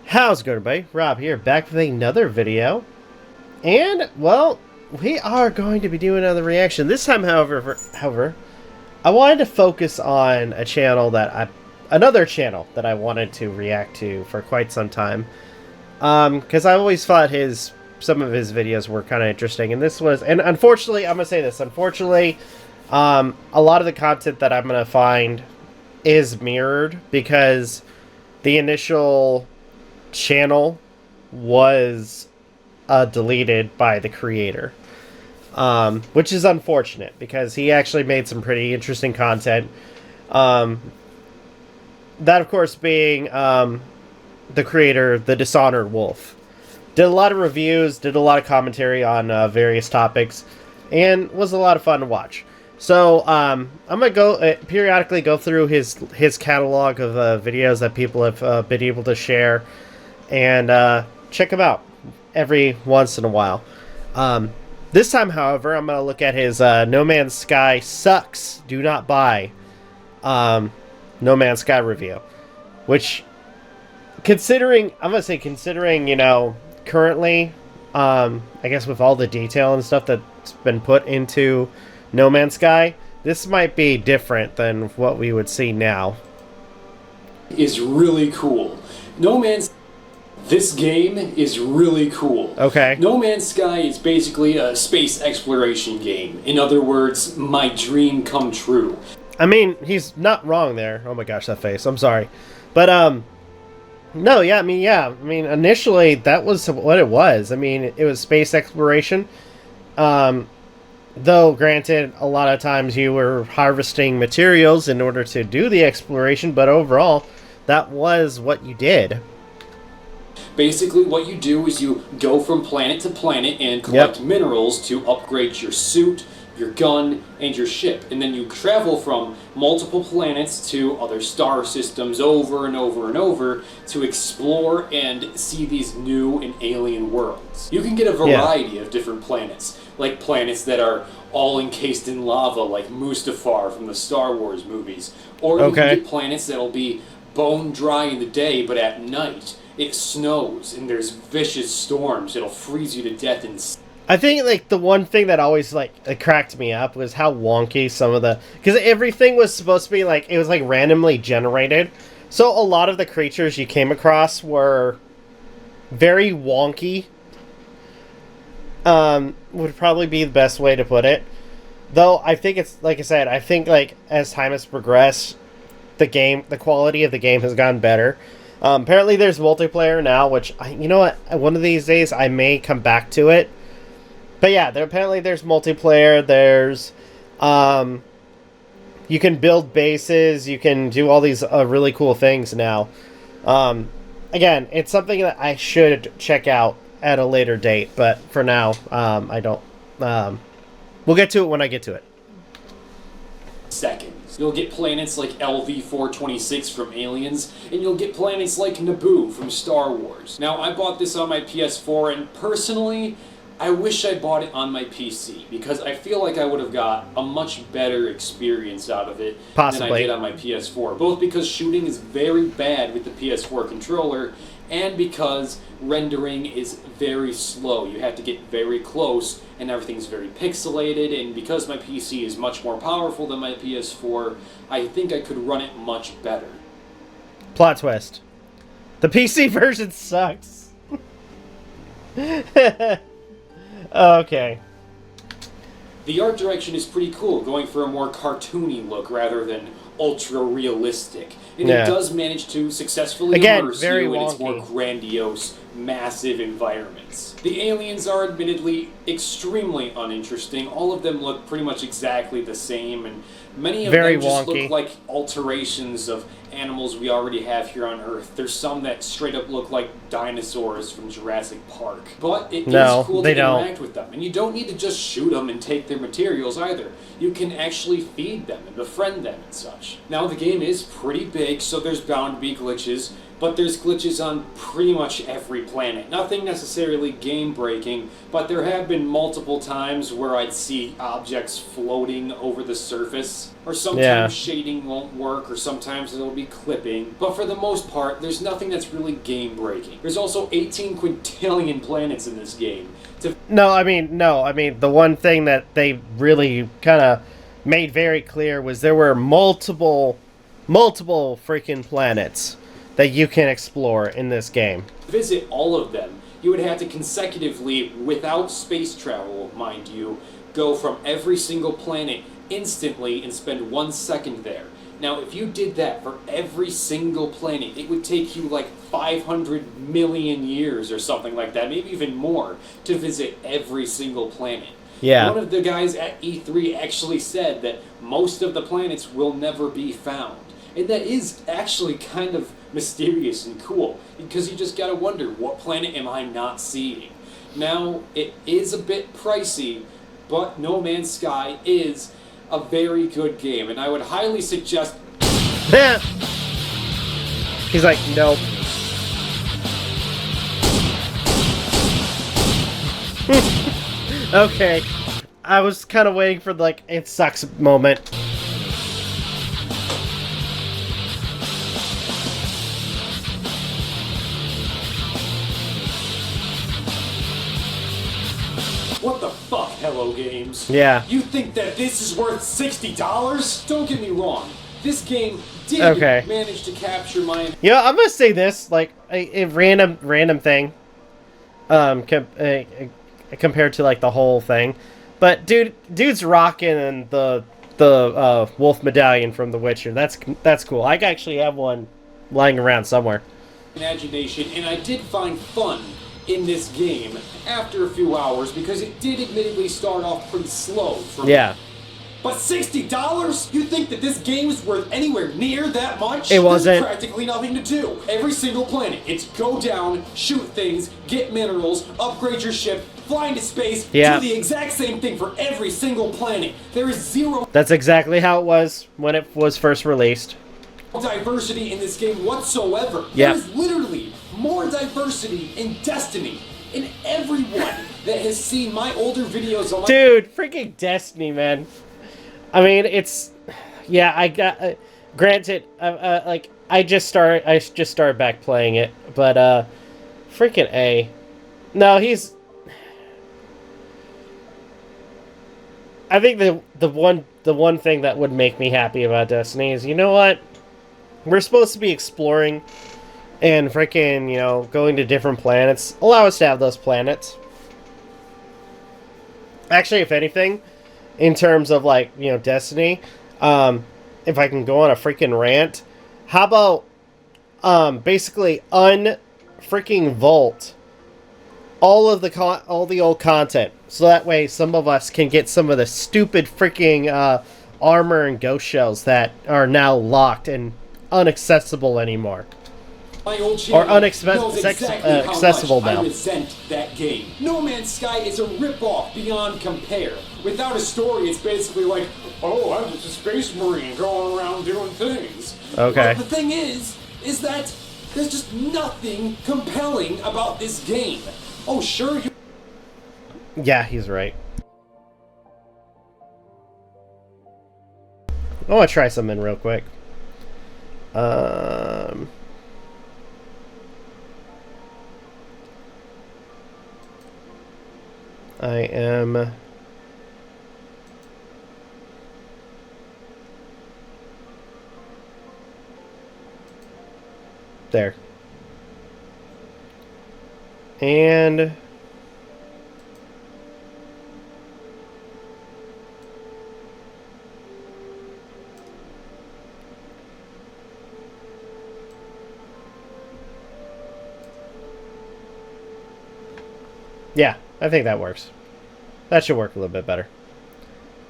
How's it going, everybody? Rob here, back with another video. And, well, we are going to be doing another reaction. This time, however, I wanted to focus on another channel that I wanted to react to for quite some time. Because I always thought some of his videos were kind of interesting. And unfortunately, I'm going to say this, unfortunately, a lot of the content that I'm going to find is mirrored because the initial channel was deleted by the creator, which is unfortunate because he actually made some pretty interesting content. That, of course, being the creator, the DishonoredWolf. Did a lot of reviews, did a lot of commentary on various topics, and was a lot of fun to watch. So I'm gonna go periodically go through his catalog of videos that people have been able to share, and check him out every once in a while. This time, however, I'm going to look at his No Man's Sky Sucks, Do Not Buy No Man's Sky review. Which, considering, you know, currently, I guess with all the detail and stuff that's been put into No Man's Sky, this might be different than what we would see now. Is really cool. This game is really cool. Okay. No Man's Sky is basically a space exploration game. In other words, my dream come true. I mean, he's not wrong there. Oh my gosh, that face. I'm sorry. But, no, yeah, I mean, initially, that was what it was. I mean, it was space exploration. Though, granted, a lot of times you were harvesting materials in order to do the exploration, but overall, that was what you did. Basically, what you do is you go from planet to planet and collect minerals to upgrade your suit, your gun, and your ship. And then you travel from multiple planets to other star systems over and over and over to explore and see these new and alien worlds. You can get a variety of different planets, like planets that are all encased in lava, like Mustafar from the Star Wars movies. Or you can get planets that'll be bone dry in the day, but at night it snows and there's vicious storms. It'll freeze you to death. I think, like, the one thing that always, like, cracked me up was how wonky some of the... Because everything was supposed to be, like, it was, like, randomly generated. So a lot of the creatures you came across were very wonky. Would probably be the best way to put it. Though, I think it's, like I said, I think, like, as time has progressed, the quality of the game has gotten better. Apparently there's multiplayer now, which, you know what, one of these days I may come back to it. But yeah, apparently there's multiplayer, there's, you can build bases, you can do all these really cool things now. Again, it's something that I should check out at a later date, but for now, I don't. We'll get to it when I get to it. Seconds. You'll get planets like LV-426 from Aliens, and you'll get planets like Naboo from Star Wars. Now, I bought this on my PS4, and personally, I wish I bought it on my PC, because I feel like I would have got a much better experience out of it than I did on my PS4. Both because shooting is very bad with the PS4 controller, and because rendering is very slow. You have to get very close, and everything's very pixelated, and because my PC is much more powerful than my PS4, I think I could run it much better. Plot twist. The PC version sucks. Okay. The art direction is pretty cool, going for a more cartoony look rather than ultra-realistic. And it does manage to successfully immerse you in its more grandiose, massive environments. The aliens are admittedly extremely uninteresting. All of them look pretty much exactly the same, and many of them just look like alterations of animals we already have here on Earth. There's some that straight up look like dinosaurs from Jurassic Park. But it is cool to interact with them. And you don't need to just shoot them and take their materials either. You can actually feed them and befriend them and such. Now, the game is pretty big, so there's bound to be glitches. but there's glitches on pretty much every planet. Nothing necessarily game-breaking, but there have been multiple times where I'd see objects floating over the surface, or sometimes shading won't work, or sometimes it'll be clipping. But for the most part, there's nothing that's really game-breaking. There's also 18 quintillion planets in this game. No, I mean, the one thing that they really kind of made very clear was there were multiple freaking planets that you can explore in this game. To visit all of them, you would have to consecutively, without space travel, mind you, go from every single planet instantly and spend 1 second there. Now, if you did that for every single planet, it would take you like 500 million years or something like that, maybe even more, to visit every single planet. Yeah. One of the guys at E3 actually said that most of the planets will never be found. And that is actually kind of mysterious and cool, because you just gotta wonder, what planet am I not seeing? Now, it is a bit pricey, but No Man's Sky is a very good game, and I would highly suggest... He's like, nope. Okay. I was kind of waiting for, like, it sucks moment. What the fuck, Hello Games? Yeah. You think that this is worth $60? Don't get me wrong. This game did manage to capture my... You know, I'm gonna say this, like, a random thing, compared to, like, the whole thing. But, dude's rocking the wolf medallion from The Witcher. That's cool. I actually have one lying around somewhere. Imagination, and I did find fun in this game after a few hours, because it did admittedly start off pretty slow for me. Yeah. But $60? You think that this game is worth anywhere near that much? It wasn't. There's practically nothing to do. Every single planet, it's go down, shoot things, get minerals, upgrade your ship, fly into space, do the exact same thing for every single planet. There is zero... That's exactly how it was when it was first released. ...diversity in this game whatsoever. Yep. There's literally more diversity in Destiny. And everyone that has seen my older videos on my... Dude, freaking Destiny, man. I mean, it's... Yeah, I got... granted, like, I just started back playing it, but, freaking A. No, he's... I think the one thing that would make me happy about Destiny is, you know what? We're supposed to be exploring and freaking, you know, going to different planets. Allow us to have those planets. Actually, if anything, in terms of, like, you know, Destiny, if I can go on a freaking rant, how about, basically un-freaking vault all of the old content, so that way some of us can get some of the stupid freaking armor and ghost shells that are now locked and unaccessible anymore. My old channel accessible now. I resent that game. No Man's Sky is a rip-off beyond compare. Without a story, it's basically like, oh, I'm just a space marine going around doing things. Okay. But the thing is that there's just nothing compelling about this game. Oh, sure you... Yeah, he's right. I want to try something real quick. I am... There. And... yeah, I think that works. That should work a little bit better.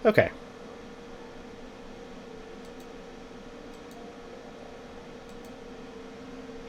Okay.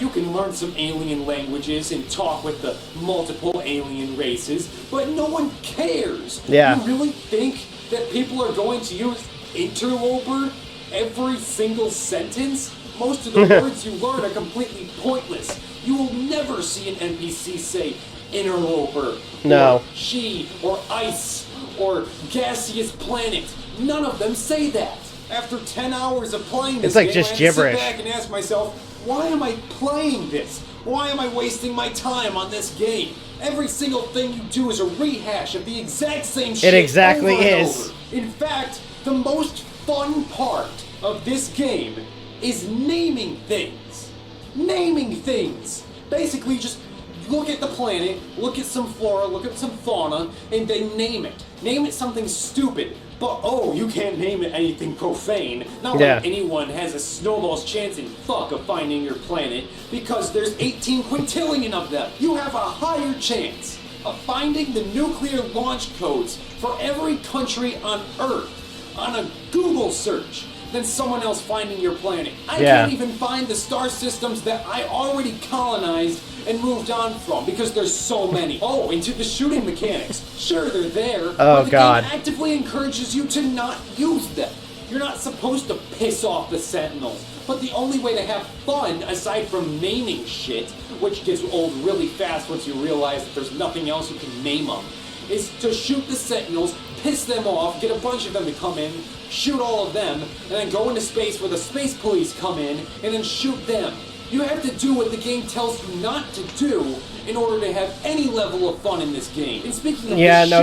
You can learn some alien languages and talk with the multiple alien races, but no one cares. Yeah. You really think that people are going to use interloper every single sentence? Most of the words you learn are completely pointless. You will never see an NPC say interloper, no, or she, or ice, or gaseous planet. None of them say that. After 10 hours of playing this it's like game, just I had to gibberish. sit back and ask myself, why am I playing this? Why am I wasting my time on this game? Every single thing you do is a rehash of the exact same shit. It exactly over and is. over. In fact, the most fun part of this game is naming things. Naming things. Basically, just look at the planet, look at some flora, look at some fauna, and then name it. Name it something stupid. But oh, you can't name it anything profane. Not like anyone has a snowball's chance in fuck of finding your planet, because there's 18 quintillion of them. You have a higher chance of finding the nuclear launch codes for every country on Earth on a Google search than someone else finding your planet. I can't even find the star systems that I already colonized and moved on from, because there's so many. Oh, into the shooting mechanics. Sure, they're there, but the game actively encourages you to not use them. You're not supposed to piss off the Sentinels, but the only way to have fun, aside from naming shit, which gets old really fast once you realize that there's nothing else you can name them, is to shoot the Sentinels, piss them off, get a bunch of them to come in, shoot all of them, and then go into space where the space police come in, and then shoot them. You have to do what the game tells you not to do in order to have any level of fun in this game. And speaking of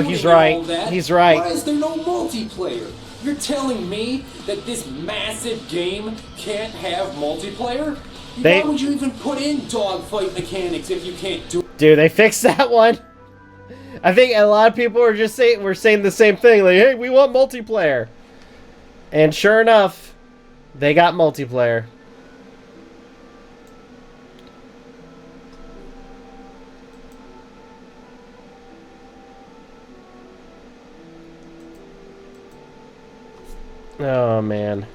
he's right. He's right. Why is there no multiplayer? You're telling me that this massive game can't have multiplayer? Why would you even put in dogfight mechanics if you can't do it? Dude, they fixed that one. I think a lot of people are just saying the same thing. Like, hey, we want multiplayer. And sure enough, they got multiplayer. Oh, man.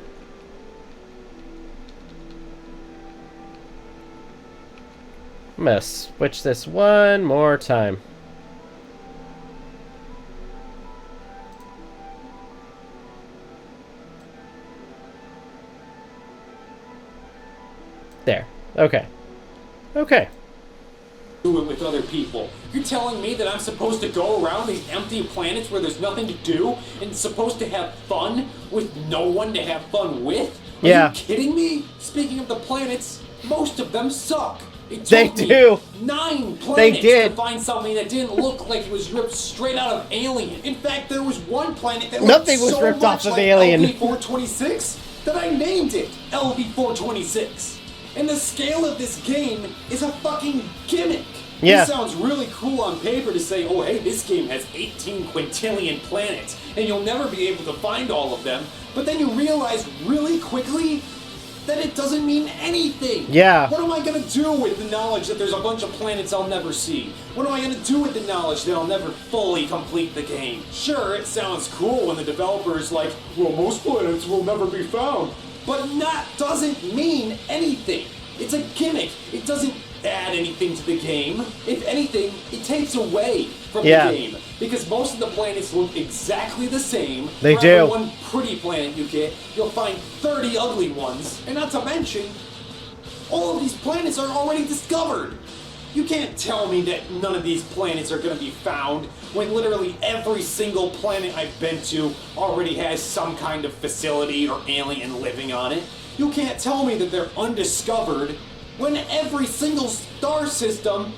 I'm gonna switch this one more time. There. Okay. Okay. Do it with other people. You're telling me that I'm supposed to go around these empty planets where there's nothing to do and supposed to have fun with no one to have fun with? Are you kidding me? Speaking of the planets, most of them suck. It took me 9 planets to find something that didn't look like it was ripped straight out of Alien. In fact, there was one planet that looked so ripped much off of like Alien. LV-426 that I named it LV-426. And the scale of this game is a fucking gimmick. Yeah. This sounds really cool on paper to say, oh hey, this game has 18 quintillion planets, and you'll never be able to find all of them. But then you realize really quickly that it doesn't mean anything. Yeah. What am I gonna do with the knowledge that there's a bunch of planets I'll never see? What am I gonna do with the knowledge that I'll never fully complete the game? Sure, it sounds cool when the developer is like, well, most planets will never be found. But that doesn't mean anything. It's a gimmick. It doesn't add anything to the game. If anything, it takes away from the game. Because most of the planets look exactly the same. They For do. every one pretty planet you get, you'll find 30 ugly ones. And not to mention, all of these planets are already discovered. You can't tell me that none of these planets are going to be found when literally every single planet I've been to already has some kind of facility or alien living on it. You can't tell me that they're undiscovered when every single star system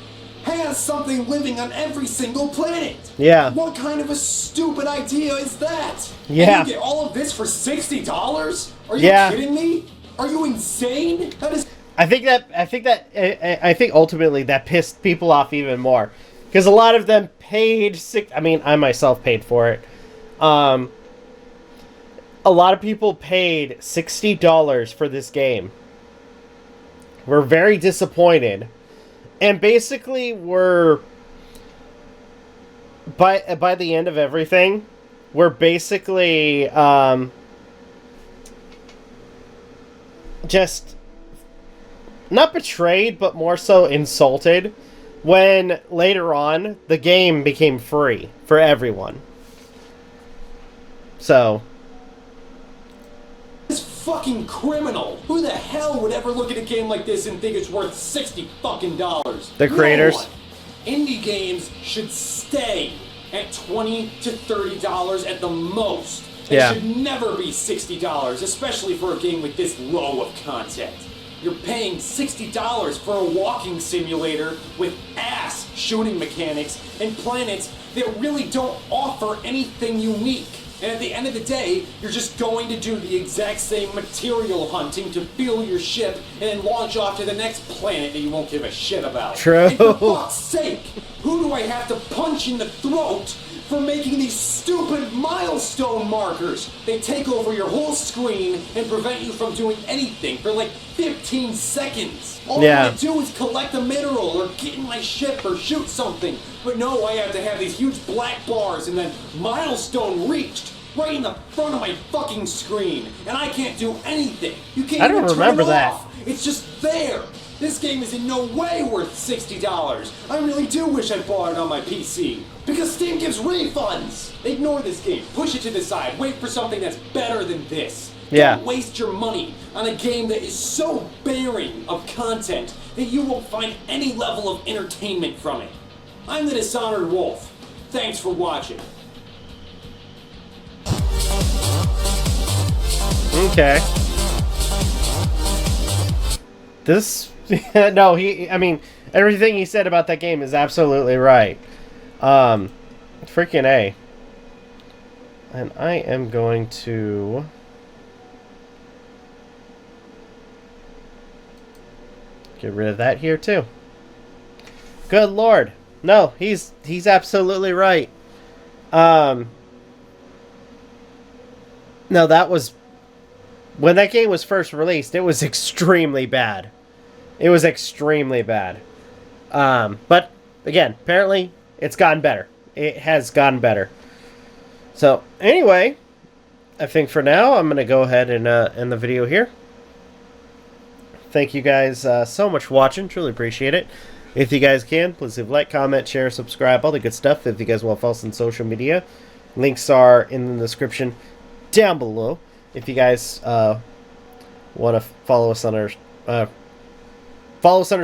has something living on every single planet. Yeah. What kind of a stupid idea is that? Yeah. And you get all of this for $60? Are you kidding me? Are you insane? That is... I think ultimately that pissed people off even more, because a lot of them paid I myself paid for it. A lot of people paid $60 for this game. We're very disappointed, and basically we're by the end of everything, we're basically just not betrayed, but more so insulted when later on the game became free for everyone. So it's fucking criminal. Who the hell would ever look at a game like this and think it's worth $60 fucking dollars? The creators. No one. Indie games should stay at $20 to $30 at the most. It should never be $60, especially for a game with this low of content. You're paying $60 for a walking simulator with ass shooting mechanics and planets that really don't offer anything unique. And at the end of the day, you're just going to do the exact same material hunting to fuel your ship and then launch off to the next planet that you won't give a shit about. True. And for fuck's sake, who do I have to punch in the throat for making these stupid milestone markers? They take over your whole screen and prevent you from doing anything for like 15 seconds. All I want to do is collect a mineral or get in my ship or shoot something. But no, I have to have these huge black bars and then milestone reached right in the front of my fucking screen. And I can't do anything. You can't even turn it off. It's just there. This game is in no way worth $60. I really do wish I bought it on my PC. Because Steam gives refunds. Ignore this game. Push it to the side. Wait for something that's better than this. Don't waste your money on a game that is so barren of content that you won't find any level of entertainment from it. I'm the Dishonored Wolf. Thanks for watching. Okay. This... no, I mean, everything he said about that game is absolutely right. Freaking A. And I am going to... get rid of that here, too. Good lord. No, he's absolutely right. No, that was... when that game was first released, it was extremely bad. It was extremely bad. But, again, apparently, it's gotten better. It has gotten better. So, anyway, I think for now, I'm going to go ahead and end the video here. Thank you guys so much for watching. Truly appreciate it. If you guys can, please leave a like, comment, share, subscribe, all the good stuff. If you guys want to follow us on social media, links are in the description down below. If you guys want to follow us on our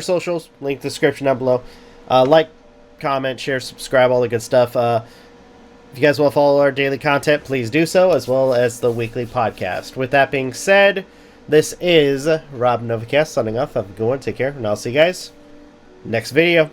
socials, link in the description down below. Like, comment, share, subscribe, all the good stuff. If you guys want to follow our daily content, please do so, as well as the weekly podcast. With that being said, this is Rob Novakast signing off. Have a good one. Take care, and I'll see you guys next video.